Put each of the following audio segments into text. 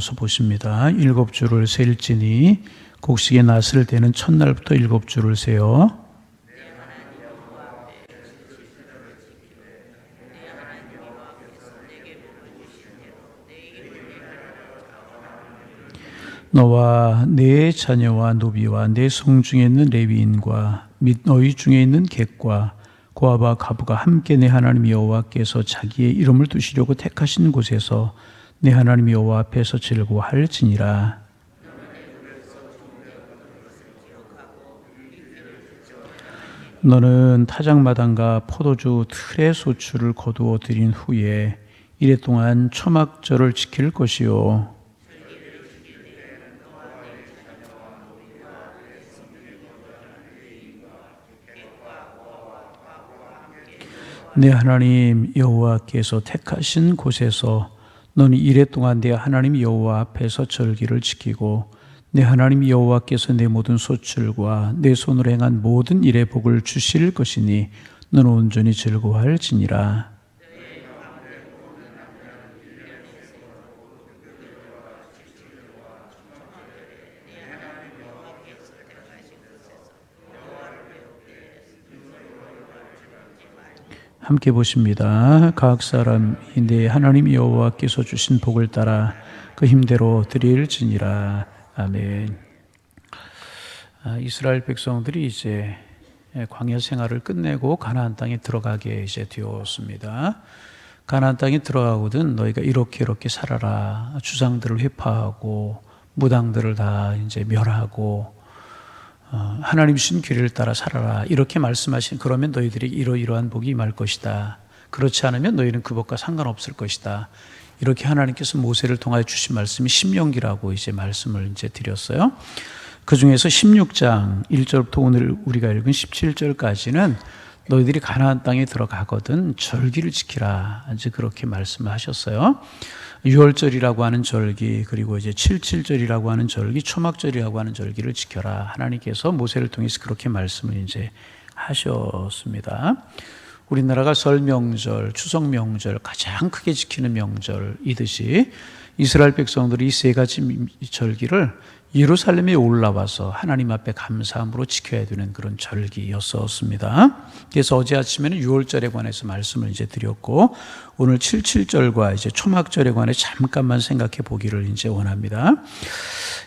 나누어서 보십니다. 7주를 셀지니 곡식의 낫을 대는 첫날부터 7주를 세어 너와 네 자녀와 노비와 네 성 중에 있는 레위인과 및 너희 중에 있는 객과 고아와 가부가 함께 내 하나님 여호와께서 자기의 이름을 두시려고 택하신 곳에서 내 하나님 여호와 앞에서 즐거워할지니라. 너는 타작마당과 포도주 틀의 소출을 거두어 들인 후에 이래 동안 초막절을 지킬 것이요 내 하나님 여호와께서 택하신 곳에서 너는 이래 동안 내 하나님 여호와 앞에서 절기를 지키고 내 하나님 여호와께서 내 모든 소출과 내 손으로 행한 모든 일의 복을 주실 것이니 너는 온전히 즐거워할지니라. 함께 보십니다. 각 사람이 내 하나님 여호와께서 주신 복을 따라 그 힘대로 드릴지니라. 아멘. 이스라엘 백성들이 이제 광야 생활을 끝내고 가나안 땅에 들어가게 이제 되었습니다. 가나안 땅에 들어가거든 너희가 이렇게 살아라. 주상들을 회파하고 무당들을 다 이제 멸하고 하나님 주신 규례를 따라 살아라. 이렇게 말씀하신 그러면 너희들이 이러이러한 복이 임할 것이다. 그렇지 않으면 너희는 그 복과 상관없을 것이다. 이렇게 하나님께서 모세를 통하여 주신 말씀이 신명기라고 이제 말씀을 이제 드렸어요. 그 중에서 16장 1절부터 오늘 우리가 읽은 17절까지는 너희들이 가나안 땅에 들어가거든 절기를 지키라. 이제 그렇게 말씀하셨어요. 유월절이라고 하는 절기, 그리고 이제 77절이라고 하는 절기, 초막절이라고 하는 절기를 지켜라. 하나님께서 모세를 통해서 그렇게 말씀을 이제 하셨습니다. 우리나라가 설 명절, 추석 명절 가장 크게 지키는 명절이듯이 이스라엘 백성들이 이 세 가지 절기를 예루살렘에 올라와서 하나님 앞에 감사함으로 지켜야 되는 그런 절기였었습니다. 그래서 어제 아침에는 6월절에 관해서 말씀을 이제 드렸고 오늘 77절과 이제 초막절에 관해 잠깐만 생각해 보기를 이제 원합니다.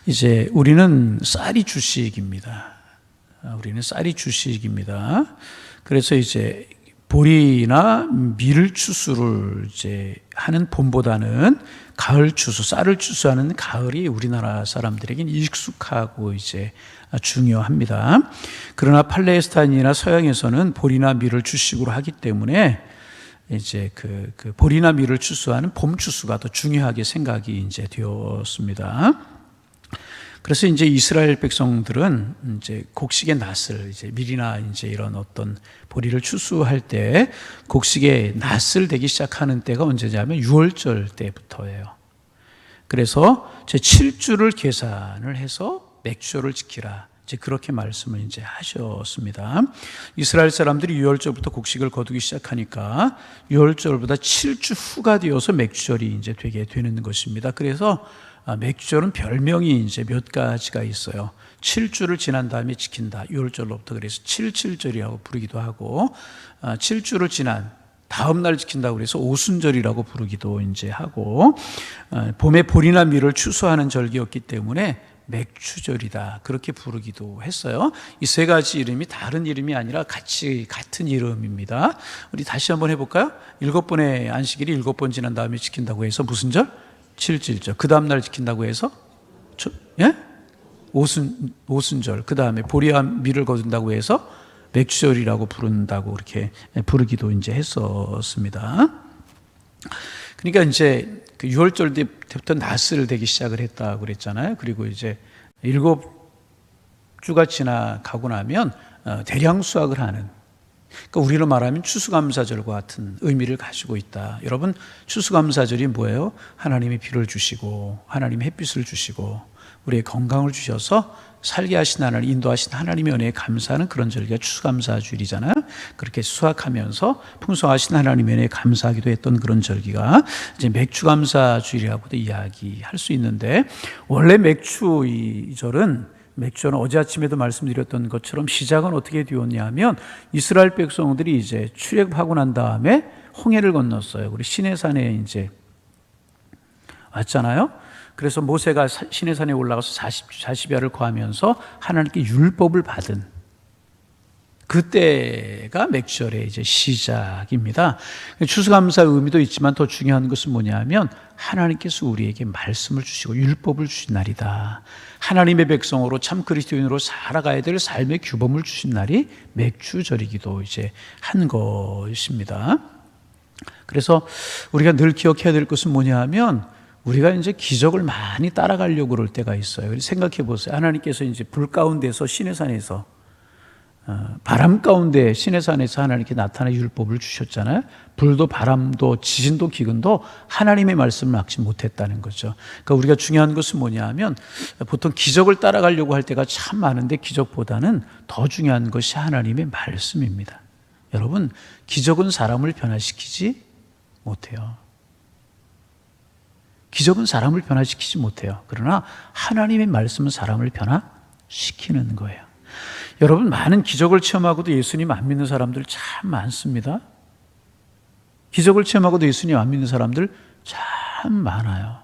이제 우리는 쌀이 주식입니다. 우리는 쌀이 주식입니다. 그래서 이제 보리나 밀 추수를 이제 하는 봄보다는 가을 추수, 쌀을 추수하는 가을이 우리나라 사람들에겐 익숙하고 이제 중요합니다. 그러나 팔레스타인이나 서양에서는 보리나 밀을 주식으로 하기 때문에 이제 그 보리나 밀을 추수하는 봄 추수가 더 중요하게 생각이 이제 되었습니다. 그래서 이제 이스라엘 백성들은 이제 곡식의 낫을 이제 밀이나 이제 이런 어떤 보리를 추수할 때 곡식의 낫을 대기 시작하는 때가 언제냐면 6월절 때부터예요. 그래서 제 7주를 계산을 해서 맥주를 지키라. 이제 그렇게 말씀을 이제 하셨습니다. 이스라엘 사람들이 6월절부터 곡식을 거두기 시작하니까 6월절보다 7주 후가 되어서 맥주절이 이제 되게 되는 것입니다. 그래서 맥주절은 별명이 이제 몇 가지가 있어요. 7주를 지난 다음에 지킨다. 6월절로부터 그래서 77절이라고 부르기도 하고 7주를 지난 다음 날 지킨다고 그래서 오순절이라고 부르기도 이제 하고 봄에 보리나 밀을 추수하는 절기였기 때문에 맥주절이다. 그렇게 부르기도 했어요. 이 세 가지 이름이 다른 이름이 아니라 같은 이름입니다. 우리 다시 한번 해볼까요? 7번의 안식일이 7번 지난 다음에 지킨다고 해서 무슨 절? 7절. 그 다음 날 지킨다고 해서 오순절. 그 다음에 보리와 밀을 거둔다고 해서 맥주절이라고 부른다고 그렇게 부르기도 이제 했었습니다. 그러니까 이제 그 6월절 때부터 낫을 대기 시작을 했다고 그랬잖아요. 그리고 이제 7주가 지나가고 나면 대량 수확을 하는, 그러니까 우리로 말하면 추수감사절과 같은 의미를 가지고 있다. 여러분, 추수감사절이 뭐예요? 하나님이 비를 주시고 하나님이 햇빛을 주시고 우리의 건강을 주셔서 살게 하신 하나님, 인도하신 하나님의 은혜에 감사하는 그런 절기가 추수감사주일이잖아요. 그렇게 수확하면서 풍성하신 하나님의 은혜에 감사하기도 했던 그런 절기가 이제 맥주감사주일이라고도 이야기할 수 있는데, 원래 맥주 이 절은, 맥주는 어제 아침에도 말씀드렸던 것처럼 시작은 어떻게 되었냐 하면, 이스라엘 백성들이 이제 출애굽하고 난 다음에 홍해를 건넜어요. 우리 시내산에 이제 왔잖아요. 그래서 모세가 시내산에 올라가서 40야를 거하면서 하나님께 율법을 받은 그때가 맥주절의 이제 시작입니다. 추수감사의 의미도 있지만 더 중요한 것은 뭐냐면, 하나님께서 우리에게 말씀을 주시고 율법을 주신 날이다. 하나님의 백성으로 참 그리스도인으로 살아가야 될 삶의 규범을 주신 날이 맥주절이기도 이제 한 것입니다. 그래서 우리가 늘 기억해야 될 것은 뭐냐 하면, 우리가 이제 기적을 많이 따라가려고 그럴 때가 있어요. 생각해 보세요. 하나님께서 이제 불 가운데서 시내산에서, 바람 가운데 시내산에서 하나님께 나타나 율법을 주셨잖아요. 불도 바람도 지진도 기근도 하나님의 말씀을 막지 못했다는 거죠. 그러니까 우리가 중요한 것은 뭐냐 하면, 보통 기적을 따라가려고 할 때가 참 많은데, 기적보다는 더 중요한 것이 하나님의 말씀입니다. 여러분, 기적은 사람을 변화시키지 못해요. 기적은 사람을 변화시키지 못해요. 그러나 하나님의 말씀은 사람을 변화시키는 거예요. 여러분, 많은 기적을 체험하고도 예수님 안 믿는 사람들 참 많습니다. 기적을 체험하고도 예수님 안 믿는 사람들 참 많아요.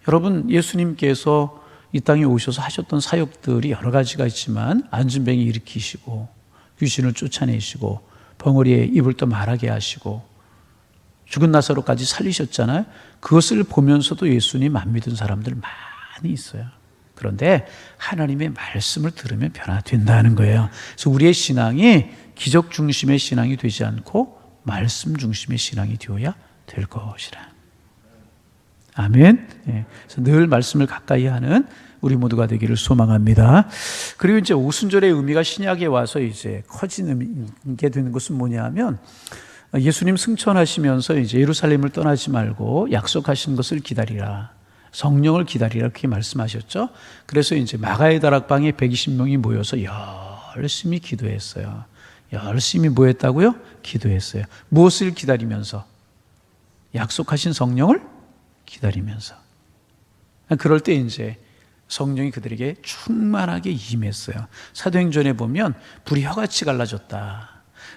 여러분, 예수님께서 이 땅에 오셔서 하셨던 사역들이 여러 가지가 있지만, 안진뱅이 일으키시고 귀신을 쫓아내시고 벙어리에 입을 또 말하게 하시고 죽은 나사로까지 살리셨잖아요. 그것을 보면서도 예수님 안 믿은 사람들 많이 있어요. 그런데 하나님의 말씀을 들으면 변화된다는 거예요. 그래서 우리의 신앙이 기적 중심의 신앙이 되지 않고 말씀 중심의 신앙이 되어야 될 것이라. 아멘. 네. 그래서 늘 말씀을 가까이 하는 우리 모두가 되기를 소망합니다. 그리고 이제 오순절의 의미가 신약에 와서 이제 커지게 되는 것은 뭐냐면, 예수님 승천하시면서 이제 예루살렘을 떠나지 말고 약속하신 것을 기다리라. 성령을 기다리라. 그렇게 말씀하셨죠. 그래서 이제 마가의 다락방에 120명이 모여서 열심히 기도했어요. 열심히 뭐 했다고요? 기도했어요. 무엇을 기다리면서? 약속하신 성령을 기다리면서. 그럴 때 이제 성령이 그들에게 충만하게 임했어요. 사도행전에 보면 불이 혀같이 갈라졌다.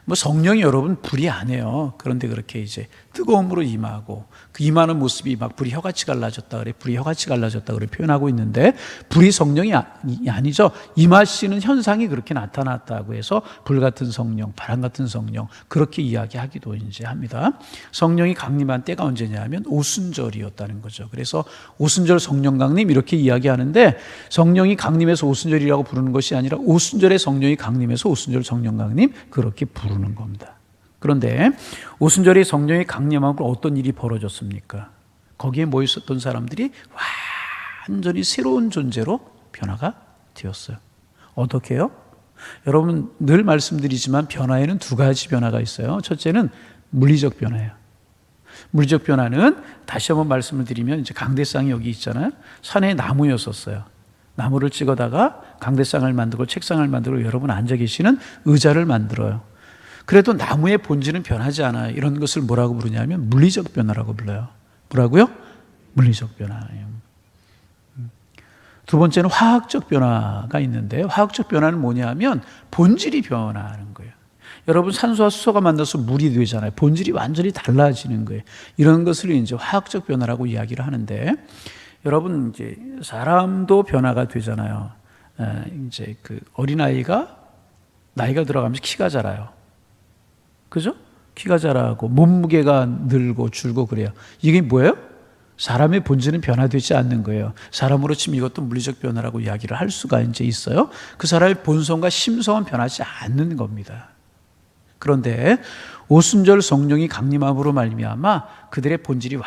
뭐 성령이 여러분 불이 아니에요. 그런데 그렇게 이제 뜨거움으로 임하고, 그 임하는 모습이 막 불이 혀같이 갈라졌다 그래, 불이 혀같이 갈라졌다 그래 표현하고 있는데, 불이 성령이 아니죠. 임하시는 현상이 그렇게 나타났다고 해서 불 같은 성령, 바람 같은 성령, 그렇게 이야기하기도 이제 합니다. 성령이 강림한 때가 언제냐면 오순절이었다는 거죠. 그래서 오순절 성령 강림 이렇게 이야기하는데, 성령이 강림해서 오순절이라고 부르는 것이 아니라 오순절에 성령이 강림해서 오순절 성령 강림 그렇게 부르는 겁니다. 그런데 오순절에 성령이 강림하고 어떤 일이 벌어졌습니까? 거기에 모여 있었던 사람들이 완전히 새로운 존재로 변화가 되었어요. 어떻게요? 여러분, 늘 말씀드리지만 변화에는 두 가지 변화가 있어요. 첫째는 물리적 변화예요. 물리적 변화는 다시 한번 말씀을 드리면, 이제 강대상이 여기 있잖아요. 산에 나무였었어요. 나무를 찍어다가 강대상을 만들고 책상을 만들고 여러분 앉아 계시는 의자를 만들어요. 그래도 나무의 본질은 변하지 않아요. 이런 것을 뭐라고 부르냐면 물리적 변화라고 불러요. 뭐라고요? 물리적 변화예요. 두 번째는 화학적 변화가 있는데, 화학적 변화는 뭐냐면 본질이 변화하는 거예요. 여러분, 산소와 수소가 만나서 물이 되잖아요. 본질이 완전히 달라지는 거예요. 이런 것을 이제 화학적 변화라고 이야기를 하는데, 여러분 이제 사람도 변화가 되잖아요. 이제 그 어린아이가 나이가 들어가면서 키가 자라요. 그죠? 키가 자라고 몸무게가 늘고 줄고 그래요. 이게 뭐예요? 사람의 본질은 변화되지 않는 거예요. 사람으로 치면 이것도 물리적 변화라고 이야기를 할 수가 이제 있어요. 그 사람의 본성과 심성은 변하지 않는 겁니다. 그런데 오순절 성령이 강림함으로 말미암아 그들의 본질이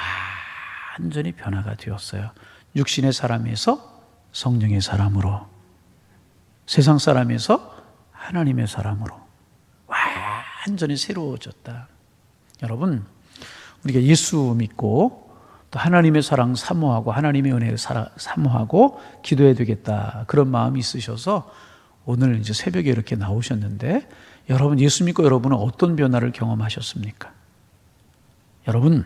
완전히 변화가 되었어요. 육신의 사람에서 성령의 사람으로, 세상 사람에서 하나님의 사람으로 완전히 새로워졌다. 여러분, 우리가 예수 믿고 또 하나님의 사랑 사모하고 하나님의 은혜를 사모하고 기도해야 되겠다, 그런 마음이 있으셔서 오늘 이제 새벽에 이렇게 나오셨는데, 여러분 예수 믿고 여러분은 어떤 변화를 경험하셨습니까? 여러분,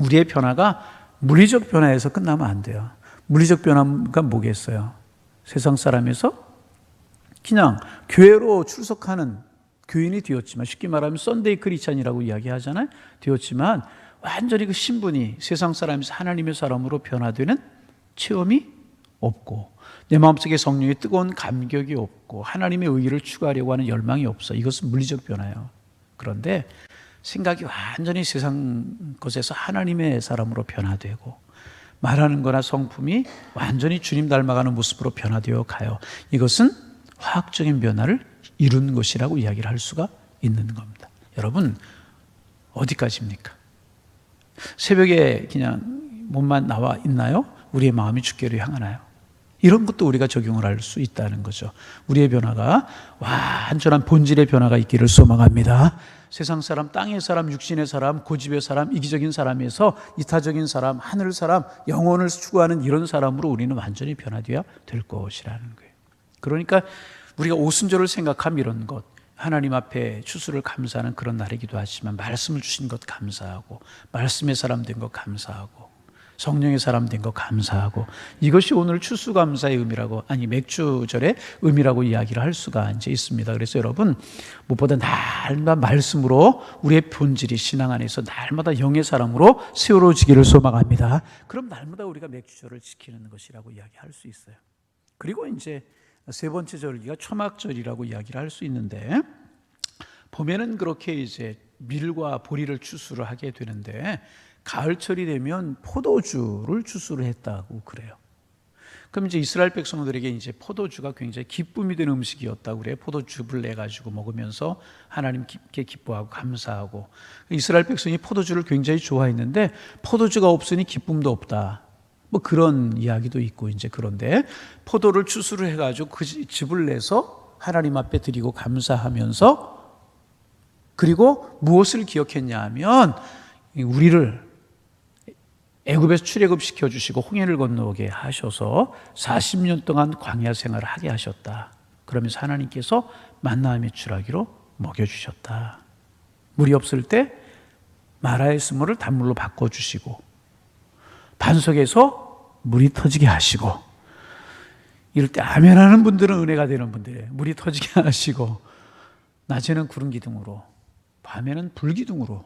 우리의 변화가 물리적 변화에서 끝나면 안 돼요. 물리적 변화가 뭐겠어요? 세상 사람에서 그냥 교회로 출석하는 교인이 되었지만, 쉽게 말하면 썬데이 크리스찬이라고 이야기하잖아요. 되었지만 완전히 그 신분이 세상 사람에서 하나님의 사람으로 변화되는 체험이 없고, 내 마음속에 성령의 뜨거운 감격이 없고, 하나님의 의의를 추구하려고 하는 열망이 없어. 이것은 물리적 변화예요. 그런데 생각이 완전히 세상 것에서 하나님의 사람으로 변화되고, 말하는 거나 성품이 완전히 주님 닮아가는 모습으로 변화되어 가요. 이것은 화학적인 변화를 이룬 것이라고 이야기를 할 수가 있는 겁니다. 여러분, 어디까지입니까? 새벽에 그냥 몸만 나와 있나요? 우리의 마음이 주께로 향하나요? 이런 것도 우리가 적용을 할 수 있다는 거죠. 우리의 변화가 완전한 본질의 변화가 있기를 소망합니다. 세상 사람, 땅의 사람, 육신의 사람, 고집의 사람, 이기적인 사람에서 이타적인 사람, 하늘 사람, 영혼을 추구하는 이런 사람으로 우리는 완전히 변화되어야 될 것이라는 거예요. 그러니까 우리가 오순절을 생각하면 이런 것, 하나님 앞에 추수를 감사하는 그런 날이기도 하지만, 말씀을 주신 것 감사하고, 말씀의 사람 된 것 감사하고, 성령의 사람 된 것 감사하고, 이것이 오늘 추수감사의 의미라고, 아니 맥주절의 의미라고 이야기를 할 수가 이제 있습니다. 그래서 여러분, 무엇보다 날마다 말씀으로 우리의 본질이 신앙 안에서 날마다 영의 사람으로 세워지기를 소망합니다. 그럼 날마다 우리가 맥주절을 지키는 것이라고 이야기할 수 있어요. 그리고 이제 세 번째 절기가 초막절이라고 이야기를 할 수 있는데, 봄에는 그렇게 이제 밀과 보리를 추수를 하게 되는데, 가을철이 되면 포도주를 추수를 했다고 그래요. 그럼 이제 이스라엘 백성들에게 이제 포도주가 굉장히 기쁨이 되는 음식이었다고 그래요. 포도즙을 내 가지고 먹으면서 하나님께 기뻐하고 감사하고, 이스라엘 백성이 포도주를 굉장히 좋아했는데 포도주가 없으니 기쁨도 없다, 뭐 그런 이야기도 있고, 이제 그런데 포도를 추수를 해가지고 그 즙을 내서 하나님 앞에 드리고 감사하면서, 그리고 무엇을 기억했냐 하면, 우리를 애굽에서 출애굽시켜 주시고 홍해를 건너게 하셔서 40년 동안 광야 생활을 하게 하셨다. 그러면서 하나님께서 만나와 메추라기로 먹여주셨다. 물이 없을 때 마라의 스물을 단물로 바꿔주시고, 반석에서 물이 터지게 하시고, 이럴 때 아멘하는 분들은 은혜가 되는 분들이에요. 물이 터지게 하시고, 낮에는 구름 기둥으로, 밤에는 불 기둥으로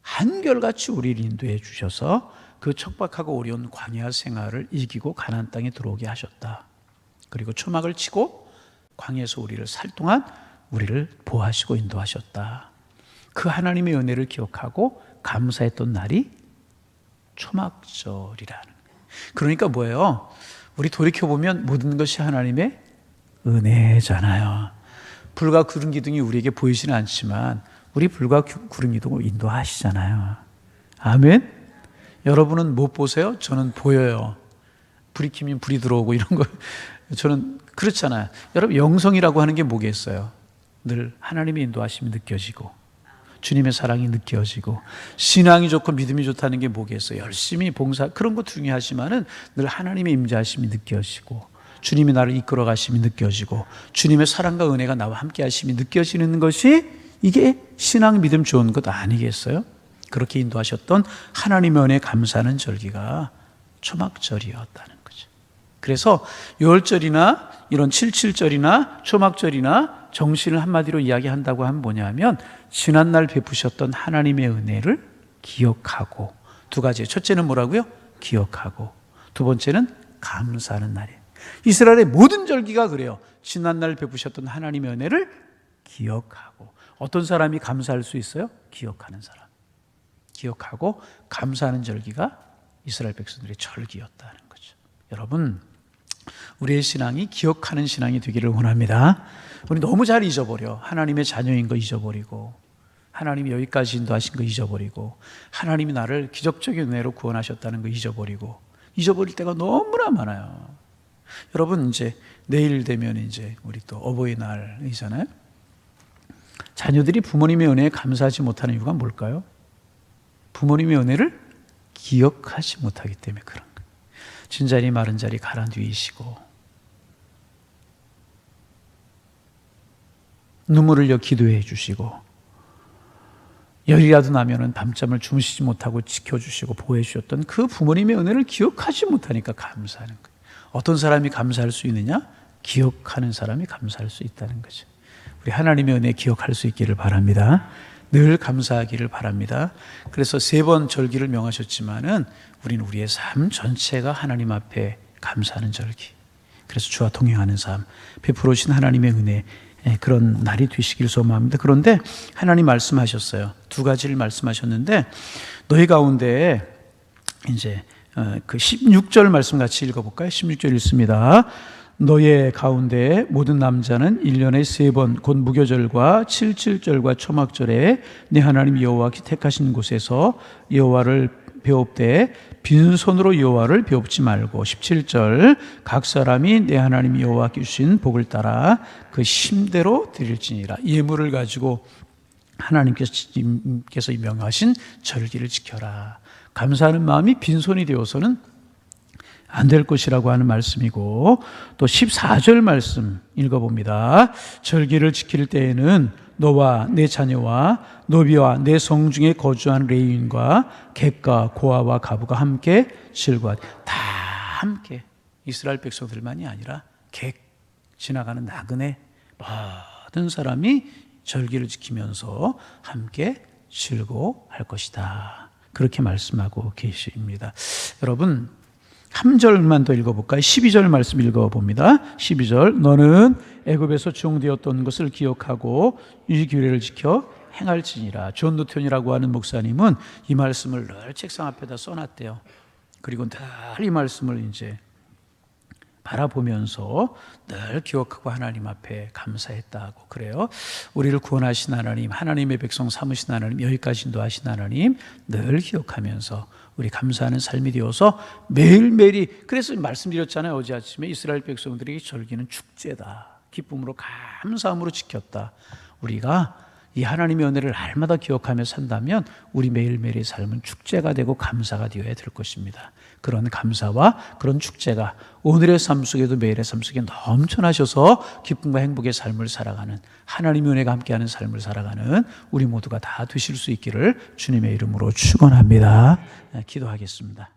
한결같이 우리를 인도해 주셔서 그 척박하고 어려운 광야 생활을 이기고 가나안 땅에 들어오게 하셨다. 그리고 초막을 치고 광야에서 우리를 살 동안 우리를 보호하시고 인도하셨다. 그 하나님의 은혜를 기억하고 감사했던 날이 초막절이라는 거예요. 그러니까 뭐예요? 우리 돌이켜보면 모든 것이 하나님의 은혜잖아요. 불과 구름 기둥이 우리에게 보이지는 않지만 우리 불과 구름 기둥을 인도하시잖아요. 아멘. 여러분은 못 보세요? 저는 보여요. 불이 켜면 불이 들어오고 이런 거 저는 그렇잖아요. 여러분, 영성이라고 하는 게 뭐겠어요? 늘 하나님의 인도하심이 느껴지고 주님의 사랑이 느껴지고, 신앙이 좋고 믿음이 좋다는 게 뭐겠어요? 열심히 봉사, 그런 거 중요하지만은 늘 하나님의 임재하심이 느껴지고, 주님이 나를 이끌어 가심이 느껴지고, 주님의 사랑과 은혜가 나와 함께 하심이 느껴지는 것이, 이게 신앙 믿음 좋은 것 아니겠어요? 그렇게 인도하셨던 하나님의 은혜에 감사하는 절기가 초막절이었다는 거죠. 그래서 유월절이나 이런 77절이나 초막절이나 정신을 한마디로 이야기한다고 하면 뭐냐면, 지난날 베푸셨던 하나님의 은혜를 기억하고, 두 가지, 첫째는 뭐라고요? 기억하고, 두 번째는 감사하는 날이에요. 이스라엘의 모든 절기가 그래요. 지난날 베푸셨던 하나님의 은혜를 기억하고. 어떤 사람이 감사할 수 있어요? 기억하는 사람. 기억하고 감사하는 절기가 이스라엘 백성들의 절기였다는 거죠. 여러분, 우리의 신앙이 기억하는 신앙이 되기를 원합니다. 우리 너무 잘 잊어버려. 하나님의 자녀인 거 잊어버리고, 하나님이 여기까지 인도하신 거 잊어버리고, 하나님이 나를 기적적인 은혜로 구원하셨다는 거 잊어버릴 때가 너무나 많아요. 여러분, 이제 내일 되면 이제 우리 또 어버이날이잖아요. 자녀들이 부모님의 은혜에 감사하지 못하는 이유가 뭘까요? 부모님의 은혜를 기억하지 못하기 때문에 그런 거예요. 진 자리 마른 자리 가라 누이시고 눈물을 흘려 기도해 주시고 열이라도 나면은 밤잠을 주무시지 못하고 지켜주시고 보호해 주셨던 그 부모님의 은혜를 기억하지 못하니까 감사하는 거예요. 어떤 사람이 감사할 수 있느냐? 기억하는 사람이 감사할 수 있다는 거죠. 우리 하나님의 은혜 기억할 수 있기를 바랍니다. 늘 감사하기를 바랍니다. 그래서 3번 절기를 명하셨지만은 우리는 우리의 삶 전체가 하나님 앞에 감사하는 절기. 그래서 주와 동행하는 삶, 베풀어 주신 하나님의 은혜, 그런 날이 되시길 소망합니다. 그런데 하나님 말씀하셨어요. 2가지를 말씀하셨는데 너희 가운데 이제 그 16절 말씀 같이 읽어볼까요? 16절 읽습니다. 너의 가운데 모든 남자는 1년에 3번 곧 무교절과 77절과 초막절에 네 하나님 여호와께 택하신 곳에서 여호와를 배웁되 빈손으로 여호와를 배웁지 말고 17절 각 사람이 내 하나님 여호와께 주신 복을 따라 그 힘대로 드릴지니라. 예물을 가지고 하나님께서 명하신 절기를 지켜라. 감사하는 마음이 빈손이 되어서는 안 될 것이라고 하는 말씀이고, 또 14절 말씀 읽어봅니다. 절기를 지킬 때에는 너와 내 자녀와 노비와 내 성중에 거주한 레위인과 객과 고아와 가부가 함께 즐거워하되, 다 함께, 이스라엘 백성들만이 아니라 객, 지나가는 나그네 모든 사람이 절기를 지키면서 함께 즐거워할 것이다. 그렇게 말씀하고 계십니다. 여러분, 한 절만 더 읽어볼까요? 12절 말씀 읽어봅니다. 12절 너는 애굽에서 종되었던 것을 기억하고 이 규례를 지켜 행할지니라. 존 누턴이라고 하는 목사님은 이 말씀을 늘 책상 앞에다 써놨대요. 그리고 늘 이 말씀을 이제 바라보면서 늘 기억하고 하나님 앞에 감사했다고 그래요. 우리를 구원하신 하나님, 하나님의 백성 삼으신 하나님, 여기까지 인도하신 하나님 늘 기억하면서 우리 감사하는 삶이 되어서 매일매일이, 그래서 말씀드렸잖아요. 어제 아침에 이스라엘 백성들에게 절기는 축제다. 기쁨으로 감사함으로 지켰다. 우리가 이 하나님의 은혜를 날마다 기억하며 산다면 우리 매일매일의 삶은 축제가 되고 감사가 되어야 될 것입니다. 그런 감사와 그런 축제가 오늘의 삶 속에도 매일의 삶 속에 넘쳐나셔서 기쁨과 행복의 삶을 살아가는, 하나님의 은혜가 함께하는 삶을 살아가는 우리 모두가 다 되실 수 있기를 주님의 이름으로 축원합니다. 기도하겠습니다.